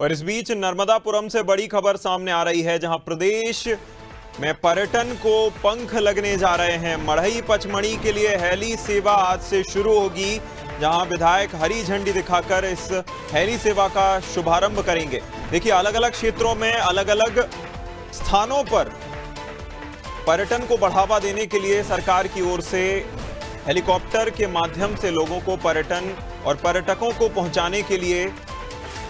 और इस बीच नर्मदापुरम से बड़ी खबर सामने आ रही है, जहां प्रदेश में पर्यटन को पंख लगने जा रहे हैं। मढ़ई पचमढ़ी के लिए हेली सेवा आज से शुरू होगी, जहां विधायक हरी झंडी दिखाकर इस हेली सेवा का शुभारंभ करेंगे। देखिए, अलग अलग क्षेत्रों में अलग अलग स्थानों पर पर्यटन को बढ़ावा देने के लिए सरकार की ओर से हेलीकॉप्टर के माध्यम से लोगों को पर्यटन और पर्यटकों को पहुंचाने के लिए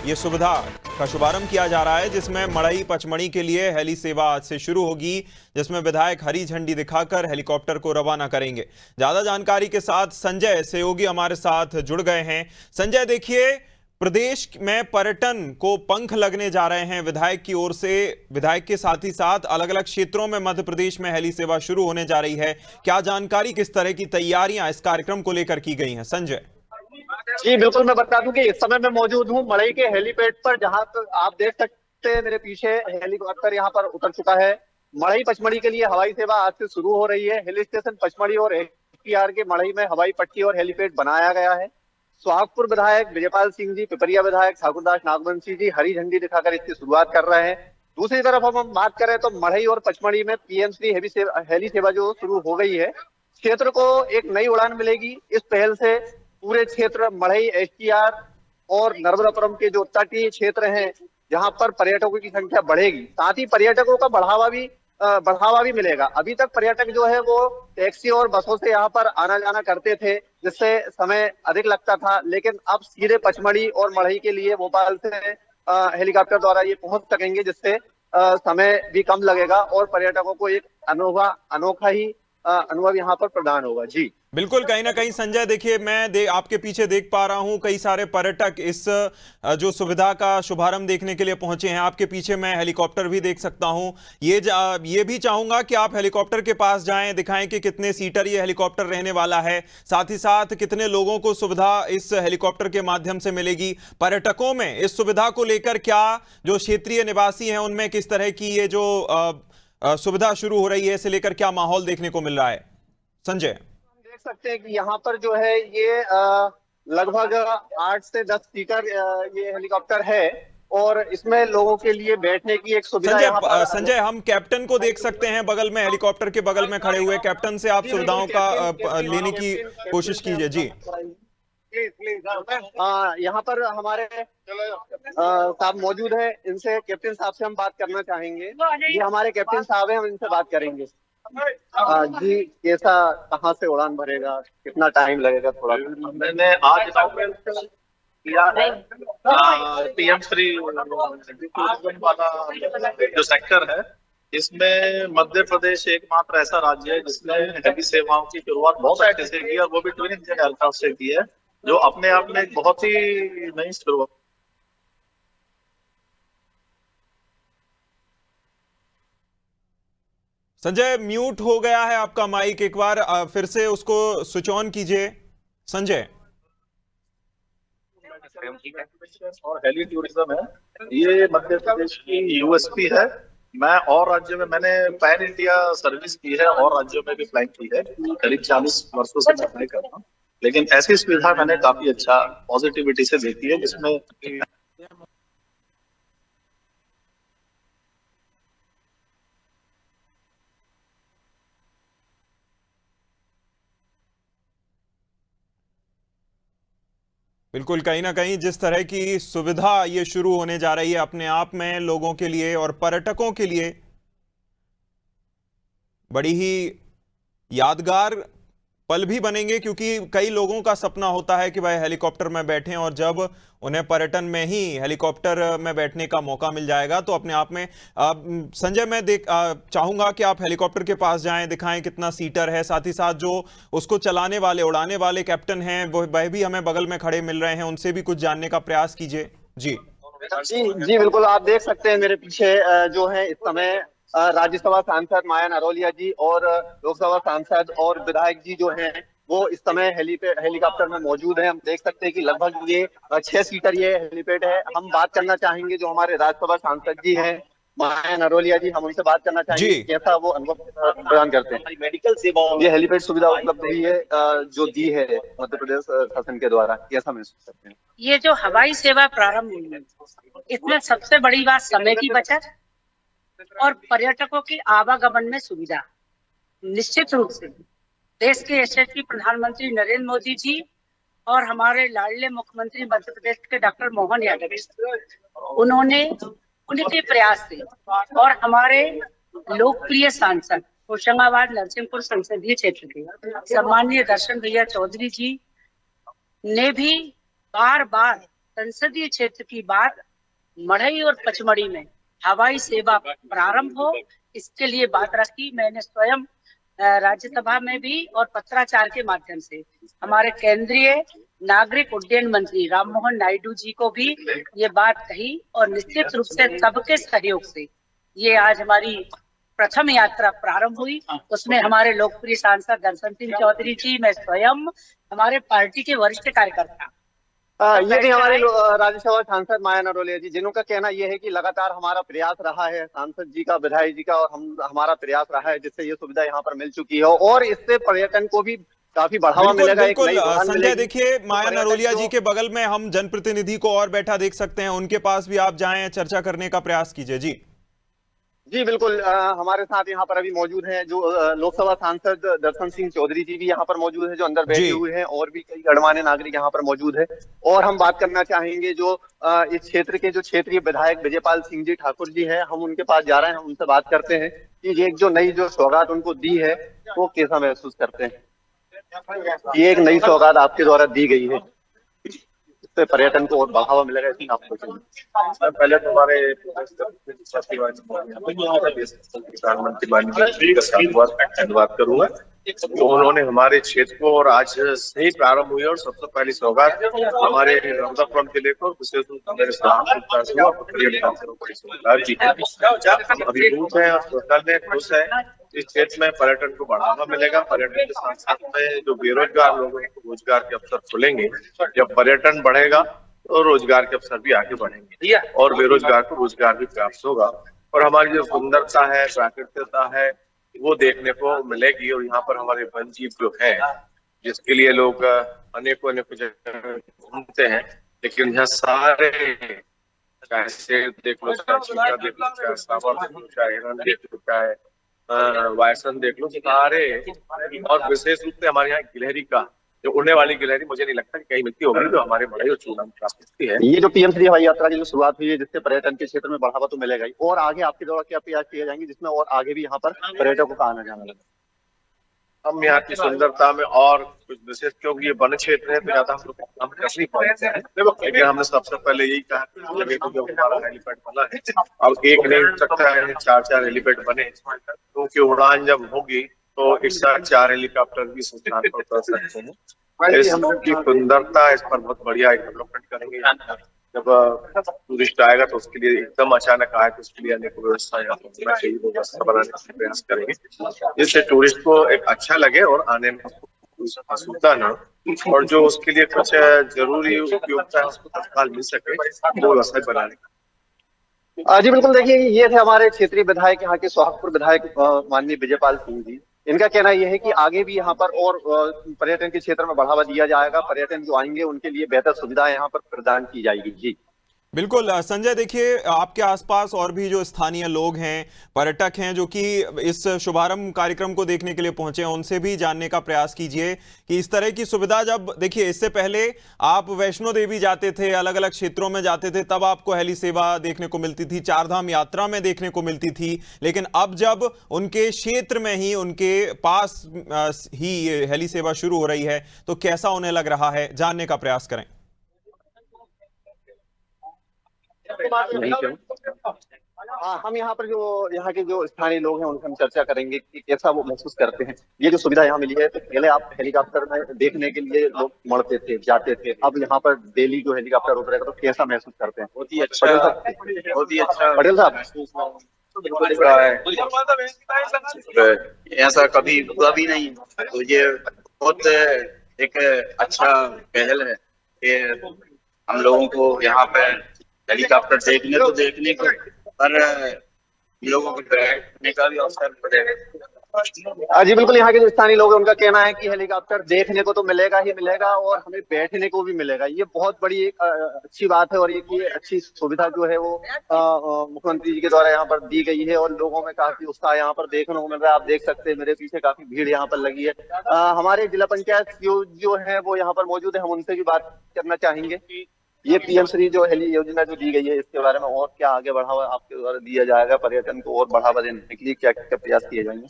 ये सुविधा का शुभारंभ किया जा रहा है, जिसमें मढ़ई पचमढ़ी के लिए हेली सेवा आज से शुरू होगी, जिसमें विधायक हरी झंडी दिखाकर हेलीकॉप्टर को रवाना करेंगे। ज्यादा जानकारी के साथ संजय सहयोगी हमारे साथ जुड़ गए हैं। संजय, देखिए, प्रदेश में पर्यटन को पंख लगने जा रहे हैं विधायक की ओर से। विधायक के साथ ही साथ अलग अलग क्षेत्रों में मध्य प्रदेश में हेली सेवा शुरू होने जा रही है। क्या जानकारी, किस तरह की तैयारियां इस कार्यक्रम को लेकर की गई हैं? संजय जी बिल्कुल, मैं बता दूं कि इस समय मैं मौजूद हूं मढ़ई के हेलीपैड पर, जहां आप देख सकते हैं मेरे पीछे हेलीकॉप्टर यहां पर उतर चुका है। मढ़ई पचमढ़ी के लिए हवाई सेवा आज से शुरू हो रही है। हिल स्टेशन पचमढ़ी और एचपीआर के मढ़ई में हवाई पट्टी और हेलीपैड बनाया गया है। सुहागपुर विधायक विजयपाल सिंह जी, पिपरिया विधायक ठाकुरदास नागवंशी जी हरी झंडी दिखाकर इसकी शुरुआत कर रहे हैं। दूसरी तरफ हम बात करें तो मढ़ई और पचमढ़ी में पीएम-श्री हेली सेवा जो शुरू हो गई है, क्षेत्र को एक नई उड़ान मिलेगी। इस पहल से पूरे क्षेत्र मढ़ई, एचटीआर और नर्मदापुरम के जो तटीय क्षेत्र हैं, जहां पर पर्यटकों की संख्या बढ़ेगी, साथ ही पर्यटकों का बढ़ावा भी मिलेगा। अभी तक पर्यटक जो है वो टैक्सी और बसों से यहाँ पर आना जाना करते थे, जिससे समय अधिक लगता था, लेकिन अब सीधे पचमढ़ी और मढ़ई के लिए भोपाल से हेलीकॉप्टर द्वारा ये पहुंच सकेंगे, जिससे समय भी कम लगेगा और पर्यटकों को एक अनोखा ही अनुभव यहाँ पर प्रदान होगा। जी बिल्कुल, कहीं ना कहीं संजय, देखिए, मैं आपके पीछे देख पा रहा हूं कई सारे पर्यटक इस जो सुविधा का शुभारंभ देखने के लिए पहुंचे हैं। आपके पीछे मैं हेलीकॉप्टर भी देख सकता हूं। ये भी चाहूंगा कि आप हेलीकॉप्टर के पास जाएं, दिखाएं कि कितने सीटर ये हेलीकॉप्टर रहने वाला है, साथ ही साथ कितने लोगों को सुविधा इस हेलीकॉप्टर के माध्यम से मिलेगी। पर्यटकों में इस सुविधा को लेकर क्या, जो क्षेत्रीय निवासी हैं उनमें किस तरह की ये जो सुविधा शुरू हो रही है, इसे लेकर क्या माहौल देखने को मिल रहा है? संजय, देख सकते हैं कि यहाँ पर जो है ये लगभग 8 से 10 सीटर ये हेलीकॉप्टर है और इसमें लोगों के लिए बैठने की एक सुविधा। संजय, हम कैप्टन को देख सकते हैं बगल में, हेलीकॉप्टर के बगल में खड़े हुए। कैप्टन से आप सुविधाओं का लेने की कोशिश कीजिए। जी प्लीज। यहाँ पर हमारे साहब मौजूद है, इनसे, कैप्टन साहब से हम बात करना चाहेंगे। ये हमारे कैप्टन साहब हैं, हम इनसे बात करेंगे। जी, कैसा, कहाँ से उड़ान भरेगा, कितना टाइम लगेगा? थोड़ा मैंने आज किया है पीएम-श्री वाला जो सेक्टर है, इसमें मध्य प्रदेश एकमात्र ऐसा राज्य है जिसने हेली सेवाओं की शुरुआत बहुत अच्छे से की, और वो भी ट्विन इंजन एयरक्राफ्ट से की है, जो अपने आप में एक बहुत ही नई शुरुआत। संजय, म्यूट हो गया है आपका माइक, एक बार फिर से उसको स्विच ऑन कीजिए। संजय, और हेली टूरिज्म है, ये मध्य प्रदेश की यूएसपी है। मैं और राज्यों में, मैंने पैन इंडिया सर्विस की है और राज्यों में भी फ्लाइंग की है, करीब 40 वर्षों से मैं फ्लाई कर रहा हूँ, लेकिन ऐसी सुविधा मैंने काफी अच्छा पॉजिटिविटी से देखी है, जिसमें बिल्कुल, कहीं ना कहीं जिस तरह की सुविधा ये शुरू होने जा रही है, अपने आप में लोगों के लिए और पर्यटकों के लिए बड़ी ही यादगार पल भी बनेंगे, क्योंकि कई लोगों का सपना होता है कि भाई हेलीकॉप्टर में बैठें, और जब उन्हें पर्यटन में ही हेलीकॉप्टर में बैठने का मौका मिल जाएगा तो अपने आप में संजय, मैं चाहूंगा कि आप हेलीकॉप्टर के पास जाएं, दिखाएं कितना सीटर है, साथ ही साथ जो उसको चलाने वाले, उड़ाने वाले कैप्टन हैं, वह भी हमें बगल में खड़े मिल रहे हैं, उनसे भी कुछ जानने का प्रयास कीजिए। जी जी बिल्कुल, आप देख सकते हैं मेरे पीछे जो है इस समय राज्यसभा सांसद माया नरोलिया जी और लोकसभा सांसद और विधायक जी जो हैं, वो इस समय हेलीकॉप्टर में मौजूद हैं। हम देख सकते हैं कि लगभग ये 6 सीटर ये हेलीपैड है। हम बात करना चाहेंगे जो हमारे राज्यसभा सांसद जी हैं, माया नरोलिया जी, हम उनसे बात करना चाहेंगे जी। कैसा वो अनुभव प्रदान करते हैं। मेडिकल सेवाओं ये हेलीपैड सुविधा उपलब्ध हुई है जो दी है मध्य प्रदेश शासन के द्वारा, कैसा महसूस करते हैं? ये जो हवाई सेवा प्रारंभ हुई है, इसमें सबसे बड़ी बात समय की बचत और पर्यटकों की आवागमन में सुविधा। निश्चित रूप से देश के यशस्वी प्रधानमंत्री नरेंद्र मोदी जी और हमारे लाडले मुख्यमंत्री मध्य प्रदेश के डॉक्टर मोहन यादव जी, उन्होंने उनके प्रयास से और हमारे लोकप्रिय सांसद होशंगाबाद नरसिंहपुर संसदीय क्षेत्र के सम्माननीय दर्शन भैया चौधरी जी ने भी बार बार संसदीय क्षेत्र की बात मढ़ई और पचमढ़ी में हवाई सेवा प्रारंभ हो, इसके लिए बात रखी। मैंने स्वयं राज्यसभा में भी और पत्राचार के माध्यम से हमारे केंद्रीय नागरिक उड्डयन मंत्री राममोहन नायडू जी को भी ये बात कही और निश्चित रूप से सबके सहयोग से ये आज हमारी प्रथम यात्रा प्रारंभ हुई। उसमें हमारे लोकप्रिय सांसद दर्शन सिंह चौधरी जी, मैं स्वयं, हमारे पार्टी के वरिष्ठ कार्यकर्ता, ये भी हमारे राज्यसभा सांसद माया नरोलिया जी, जिनका कहना यह है कि लगातार हमारा प्रयास रहा है, सांसद जी का, विधायक जी का और हमारा प्रयास रहा है, जिससे ये सुविधा यहाँ पर मिल चुकी है और इससे पर्यटन को भी काफी बढ़ावा मिलेगा। बिल्कुल संजय, देखिए माया नरोलिया जी के बगल में हम जनप्रतिनिधि को और बैठा देख सकते हैं, उनके पास भी आप जाएं, चर्चा करने का प्रयास कीजिए। जी बिल्कुल, हमारे साथ यहाँ पर अभी मौजूद हैं जो लोकसभा सांसद दर्शन सिंह चौधरी जी भी यहाँ पर मौजूद है, जो अंदर बैठे हुए हैं, और भी कई गणमान्य नागरिक यहाँ पर मौजूद है। और हम बात करना चाहेंगे जो इस क्षेत्र के जो क्षेत्रीय विधायक विजयपाल सिंह जी ठाकुर जी हैं, हम उनके पास जा रहे हैं, हम उनसे बात करते हैं कि ये जो नई जो सौगात उनको दी है वो कैसा महसूस करते हैं। ये एक नई सौगात आपके द्वारा दी गई है, इससे पर्यटन को और बढ़ावा मिलेगा, इसमें आपको पहले तो हमारे प्रधानमंत्री धन्यवाद करूंगा, तो उन्होंने हमारे क्षेत्र को और आज से ही प्रारंभ हुई और सबसे पहली सौगात हमारे नर्मदापुरम जिले को विशेष रूप से मेरे अभिभूत है और सरकार में खुश है। इस क्षेत्र में पर्यटन को बढ़ावा मिलेगा, पर्यटन के साथ साथ में जो बेरोजगार लोगों को रोजगार के अवसर खुलेंगे। जब पर्यटन बढ़ेगा तो रोजगार के अवसर भी आगे बढ़ेंगे और बेरोजगार को रोजगार भी प्राप्त होगा और हमारी जो सुंदरता है, प्राकृतिकता है, वो देखने को मिलेगी। और यहाँ पर हमारे वन जीव जो है, जिसके लिए लोग अनेकों जगह घूमते हैं, लेकिन यहाँ सारे, चाहे शेर देख लो, चाहे चीता देख लो, चाहे सांवर देख लो, चाहे हिरण देख लो, चाहे वायसन देख लो, सारे, और विशेष रूप से हमारे यहाँ गिलहरी का जो उड़ने वाली गिलहरी, मुझे नहीं लगता कि कहीं मिलती होगी, जो हमारे मढ़ई और चूना में प्राप्त होती है। ये जो PM-3 हवाई यात्रा की जो शुरुआत हुई है, जिससे पर्यटन के क्षेत्र में बढ़ावा तो मिलेगा ही, और आगे आपके द्वारा क्या प्रयास किए जाएंगे जिसमें और आगे भी यहाँ पर पर्यटकों का आना जाना लगे? हम यहाँ की सुंदरता में और कुछ विशेष, क्योंकि ये वन क्षेत्र है तो ज्यादा हम लोग काम कर नहीं पाते हैं, लेकिन हमने सबसे पहले यही कहा कि जब हमारा हेलीपैड बना है, अब एक नहीं हो सकता है, 4 हेलीपैड बने, क्योंकि उड़ान जब होगी तो एक साथ 4 हेलीकॉप्टर भी स्थान पर उतर सकते हैं। इसकी सुंदरता, इस पर बहुत बढ़िया डेवलपमेंट करेंगे। जब टूरिस्ट आएगा तो उसके लिए एकदम अचानक आए तो उसके लिए अनेक व्यवस्था यहाँ पर होना चाहिए, वो व्यवस्था बनाने का प्रयास करेंगे, जिससे टूरिस्ट को एक अच्छा लगे और आने में असुविधा ना, और जो उसके लिए कुछ जरूरी उपयोगिता है उसको तत्काल मिल सके, वो व्यवस्था बनाने का। जी बिल्कुल, देखिए ये थे हमारे क्षेत्रीय विधायक, यहाँ के सोहागपुर विधायक माननीय विजयपाल सिंह जी। इनका कहना यह है कि आगे भी यहाँ पर और पर्यटन के क्षेत्र में बढ़ावा दिया जाएगा, पर्यटन जो आएंगे उनके लिए बेहतर सुविधाएं यहाँ पर प्रदान की जाएगी। जी बिल्कुल संजय, देखिए आपके आसपास और भी जो स्थानीय लोग हैं, पर्यटक हैं, जो कि इस शुभारंभ कार्यक्रम को देखने के लिए पहुंचे हैं, उनसे भी जानने का प्रयास कीजिए कि इस तरह की सुविधा, जब देखिए इससे पहले आप वैष्णो देवी जाते थे, अलग अलग क्षेत्रों में जाते थे, तब आपको हेली सेवा देखने को मिलती थी, चारधाम यात्रा में देखने को मिलती थी, लेकिन अब जब उनके क्षेत्र में ही, उनके पास ही ये हेली सेवा शुरू हो रही है, तो कैसा उन्हें लग रहा है, जानने का प्रयास करें। हम यहाँ पर जो यहाँ के जो स्थानीय लोग हैं उनसे हम चर्चा करेंगे कि कैसा वो महसूस करते हैं। ये जो सुविधा यहाँ मिली है, तो पहले आप हेलीकॉप्टर में देखने के लिए लोग मरते थे, जाते थे, अब यहाँ पर डेली जो हेलीकॉप्टर उतरेगा तो कैसा महसूस करते हैं? बहुत ही अच्छा पटेल साहब, ऐसा कभी हुआ भी नहीं, तो ये बहुत एक अच्छा पहल है कि हम लोगों को यहाँ पर हेलीकॉप्टर देखने को, पर लोगों को बैठने का भी अवसर मिलेगा। जी बिल्कुल, यहाँ के जो स्थानीय लोग हैं उनका कहना है कि हेलीकॉप्टर देखने को तो मिलेगा ही मिलेगा और हमें बैठने को भी मिलेगा। ये बहुत बड़ी एक अच्छी बात है और ये अच्छी सुविधा जो है वो मुख्यमंत्री जी के द्वारा यहाँ पर दी गई है और लोगों में काफी उत्साह यहाँ पर देखने को मिल रहा है। आप देख सकते हैं मेरे पीछे काफी भीड़ यहाँ पर लगी है। हमारे जिला पंचायत जो है वो यहाँ पर मौजूद है, हम उनसे भी बात करना चाहेंगे। ये पीएम श्री जो हेली योजना जो दी गई है इसके बारे में और क्या आगे बढ़ावा आपके द्वारा दिया जाएगा, पर्यटन को और बढ़ावा देने के लिए क्या क्या प्रयास किए जाएंगे?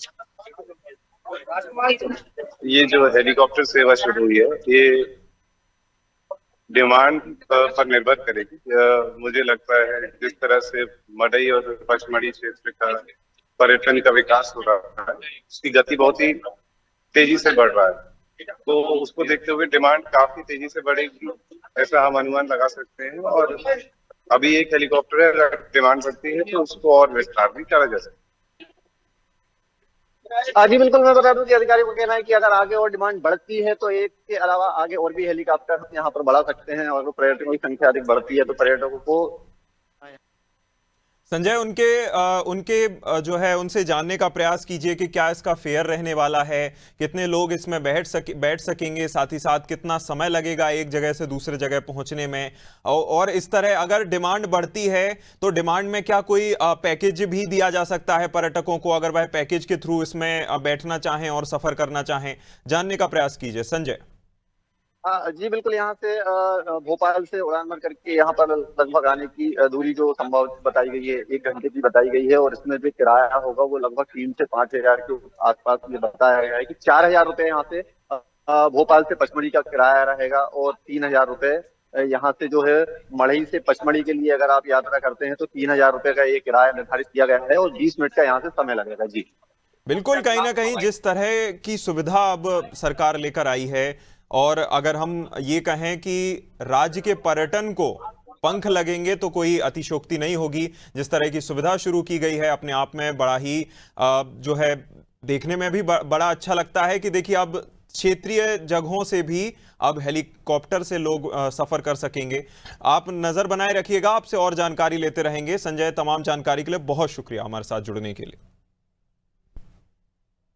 ये जो हेलीकॉप्टर सेवा शुरू हुई है ये डिमांड पर निर्भर करेगी। मुझे लगता है जिस तरह से मढ़ई और पचमढ़ी क्षेत्र का पर्यटन का विकास हो रहा है उसकी गति बहुत ही तेजी से बढ़ रहा है, तो उसको देखते हुए डिमांड काफी तेजी से बढ़ेगी ऐसा हम अनुमान लगा सकते हैं। और अभी एक हेलीकॉप्टर है, अगर डिमांड बढ़ती है तो उसको और विस्तार भी करा जा सकता है। जी बिल्कुल, मैं बता दूं कि अधिकारियों का कहना है कि अगर आगे और डिमांड बढ़ती है तो एक के अलावा आगे और भी हेलीकॉप्टर हम यहाँ पर बढ़ा सकते हैं और पर्यटकों की संख्या अधिक बढ़ती है तो पर्यटकों को संजय उनके जो है उनसे जानने का प्रयास कीजिए कि क्या इसका फेयर रहने वाला है, कितने लोग इसमें बैठ सकेंगे, साथ ही साथ कितना समय लगेगा एक जगह से दूसरे जगह पहुंचने में। और इस तरह अगर डिमांड बढ़ती है तो डिमांड में क्या कोई पैकेज भी दिया जा सकता है पर्यटकों को, अगर वह पैकेज के थ्रू इसमें बैठना चाहें और सफर करना चाहें? जानने का प्रयास कीजिए संजय। जी बिल्कुल, यहाँ से भोपाल से उड़ान भर करके यहाँ पर लगभग आने की दूरी जो संभव बताई गई है 1 घंटे की बताई गई है और इसमें जो किराया होगा वो लगभग 3 से 5 हजार के आसपास ये बताया गया है कि 4,000 रुपए यहाँ से भोपाल से पचमढ़ी का किराया रहेगा और 3,000 रुपए यहाँ से जो है मढ़ई से पचमढ़ी के लिए अगर आप यात्रा करते हैं तो 3,000 रुपए का ये किराया निर्धारित किया गया है और 20 मिनट का यहाँ से समय लगेगा। जी बिल्कुल, कहीं ना कहीं जिस तरह की सुविधा अब सरकार लेकर आई है और अगर हम ये कहें कि राज्य के पर्यटन को पंख लगेंगे तो कोई अतिशयोक्ति नहीं होगी। जिस तरह की सुविधा शुरू की गई है अपने आप में बड़ा ही जो है देखने में भी बड़ा अच्छा लगता है कि देखिए अब क्षेत्रीय जगहों से भी अब हेलीकॉप्टर से लोग सफर कर सकेंगे। आप नजर बनाए रखिएगा, आपसे और जानकारी लेते रहेंगे। संजय, तमाम जानकारी के लिए बहुत शुक्रिया हमारे साथ जुड़ने के लिए।